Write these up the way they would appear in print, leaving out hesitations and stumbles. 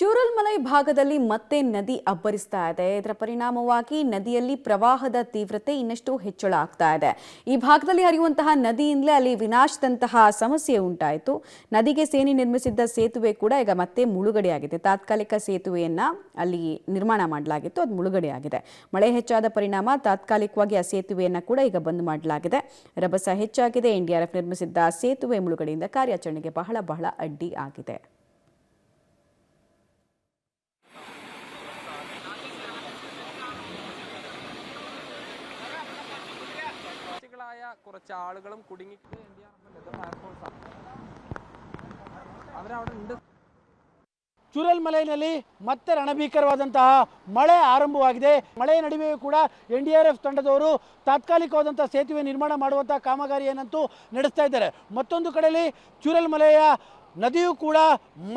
ಚೂರಲ್ಮಲೈ ಭಾಗದಲ್ಲಿ ಮತ್ತೆ ನದಿ ಅಬ್ಬರಿಸ್ತಾ ಇದೆ. ಇದರ ಪರಿಣಾಮವಾಗಿ ನದಿಯಲ್ಲಿ ಪ್ರವಾಹದ ತೀವ್ರತೆ ಇನ್ನಷ್ಟು ಹೆಚ್ಚಳ ಆಗ್ತಾ ಇದೆ. ಈ ಭಾಗದಲ್ಲಿ ಹರಿಯುವಂತಹ ನದಿಯಿಂದಲೇ ಅಲ್ಲಿ ವಿನಾಶದಂತಹ ಸಮಸ್ಯೆ ಉಂಟಾಯಿತು. ನದಿಗೆ ಸೇನಿ ನಿರ್ಮಿಸಿದ್ದ ಸೇತುವೆ ಕೂಡ ಈಗ ಮತ್ತೆ ಮುಳುಗಡೆಯಾಗಿದೆ. ತಾತ್ಕಾಲಿಕ ಸೇತುವೆಯನ್ನ ಅಲ್ಲಿ ನಿರ್ಮಾಣ ಮಾಡಲಾಗಿತ್ತು, ಅದು ಮುಳುಗಡೆಯಾಗಿದೆ. ಮಳೆ ಹೆಚ್ಚಾದ ಪರಿಣಾಮ ತಾತ್ಕಾಲಿಕವಾಗಿ ಆ ಸೇತುವೆಯನ್ನ ಕೂಡ ಈಗ ಬಂದ್ ಮಾಡಲಾಗಿದೆ. ರಭಸ ಹೆಚ್ಚಾಗಿದೆ. ಎನ್ಡಿಆರ್ಎಫ್ ನಿರ್ಮಿಸಿದ್ದ ಸೇತುವೆ ಮುಳುಗಡೆಯಿಂದ ಕಾರ್ಯಾಚರಣೆಗೆ ಬಹಳ ಅಡ್ಡಿ ಆಗಿದೆ. കുറച്ച് ആളുകളും കുടുങ്ങിയിട്ട് അവരവിടെ ഉണ്ട്. ಚೂರಲ್ಮಲೈನಲ್ಲಿ ಮತ್ತೆ ರಣಭೀಕರವಾದಂತಹ ಮಳೆ ಆರಂಭವಾಗಿದೆ. ಮಳೆಯ ನಡುವೆಯೂ ಕೂಡ ಎನ್ಡಿಆರ್ಎಫ್ ತಂಡದವರು ತಾತ್ಕಾಲಿಕವಾದಂತಹ ಸೇತುವೆ ನಿರ್ಮಾಣ ಮಾಡುವಂತಹ ಕಾಮಗಾರಿಯನ್ನಂತೂ ನಡೆಸ್ತಾ ಇದ್ದಾರೆ. ಮತ್ತೊಂದು ಕಡೆಯಲ್ಲಿ ಚೂರಲ್ಮಲೆಯ ನದಿಯೂ ಕೂಡ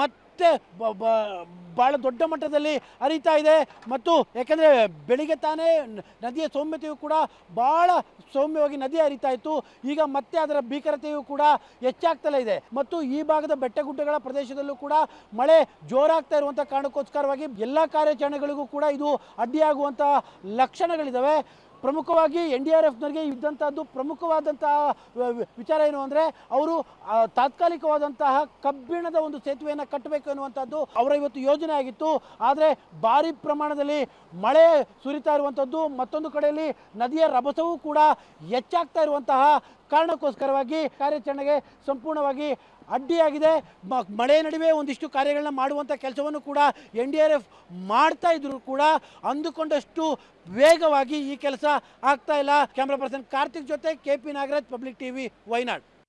ಮತ್ತೆ ಭಾಳ ದೊಡ್ಡ ಮಟ್ಟದಲ್ಲಿ ಹರಿತಾ ಇದೆ. ಮತ್ತು ಯಾಕೆಂದರೆ ಬೆಳಿಗ್ಗೆ ತಾನೇ ನದಿಯ ಸೌಮ್ಯತೆಯು ಕೂಡ ಭಾಳ ಸೌಮ್ಯವಾಗಿ ನದಿ ಹರಿತಾ ಇತ್ತು. ಈಗ ಮತ್ತೆ ಅದರ ಭೀಕರತೆಯು ಕೂಡ ಹೆಚ್ಚಾಗ್ತಲೇ ಇದೆ. ಮತ್ತು ಈ ಭಾಗದ ಬೆಟ್ಟಗುಡ್ಡಗಳ ಪ್ರದೇಶದಲ್ಲೂ ಕೂಡ ಮಳೆ ಜೋರಾಗ್ತಾ ಇರುವಂಥ ಕಾರಣಕ್ಕೋಸ್ಕರವಾಗಿ ಎಲ್ಲ ಕಾರ್ಯಾಚರಣೆಗಳಿಗೂ ಕೂಡ ಇದು ಅಡ್ಡಿಯಾಗುವಂತಹ ಲಕ್ಷಣಗಳಿದ್ದಾವೆ. ಪ್ರಮುಖವಾಗಿ ಎನ್ಡಿಆರ್ಎಫ್ನವರಿಗೆ ಇದ್ದಂಥದ್ದು ಪ್ರಮುಖವಾದಂತಹ ವಿಚಾರ ಏನು ಅಂದರೆ, ಅವರು ತಾತ್ಕಾಲಿಕವಾದಂತಹ ಕಬ್ಬಿಣದ ಒಂದು ಸೇತುವೆಯನ್ನು ಕಟ್ಟಬೇಕು ಎನ್ನುವಂಥದ್ದು ಅವರ ಇವತ್ತು ಯೋಜನೆ ಆಗಿತ್ತು. ಆದರೆ ಭಾರಿ ಪ್ರಮಾಣದಲ್ಲಿ ಮಳೆ ಸುರಿತಾ ಇರುವಂಥದ್ದು, ಮತ್ತೊಂದು ಕಡೆಯಲ್ಲಿ ನದಿಯ ರಭಸವೂ ಕೂಡ ಹೆಚ್ಚಾಗ್ತಾ ಇರುವಂತಹ ಕಾರಣಕ್ಕೋಸ್ಕರವಾಗಿ ಕಾರ್ಯಾಚರಣೆಗೆ ಸಂಪೂರ್ಣವಾಗಿ ಅಡ್ಡಿಯಾಗಿದೆ. ಮಳೆ ನಡುವೆ ಒಂದಿಷ್ಟು ಕಾರ್ಯಗಳನ್ನ ಮಾಡುವಂಥ ಕೆಲಸವನ್ನು ಕೂಡ ಎನ್ಡಿಆರ್ಎಫ್ ಮಾಡ್ತಾ ಇದ್ರು ಕೂಡ ಅಂದುಕೊಂಡಷ್ಟು ವೇಗವಾಗಿ ಈ ಕೆಲಸ ಆಗ್ತಾ ಇಲ್ಲ. ಕ್ಯಾಮ್ರಾ ಪರ್ಸನ್ ಕಾರ್ತಿಕ್ ಜೊತೆ KP Nagaraj, public TV, Wayanad.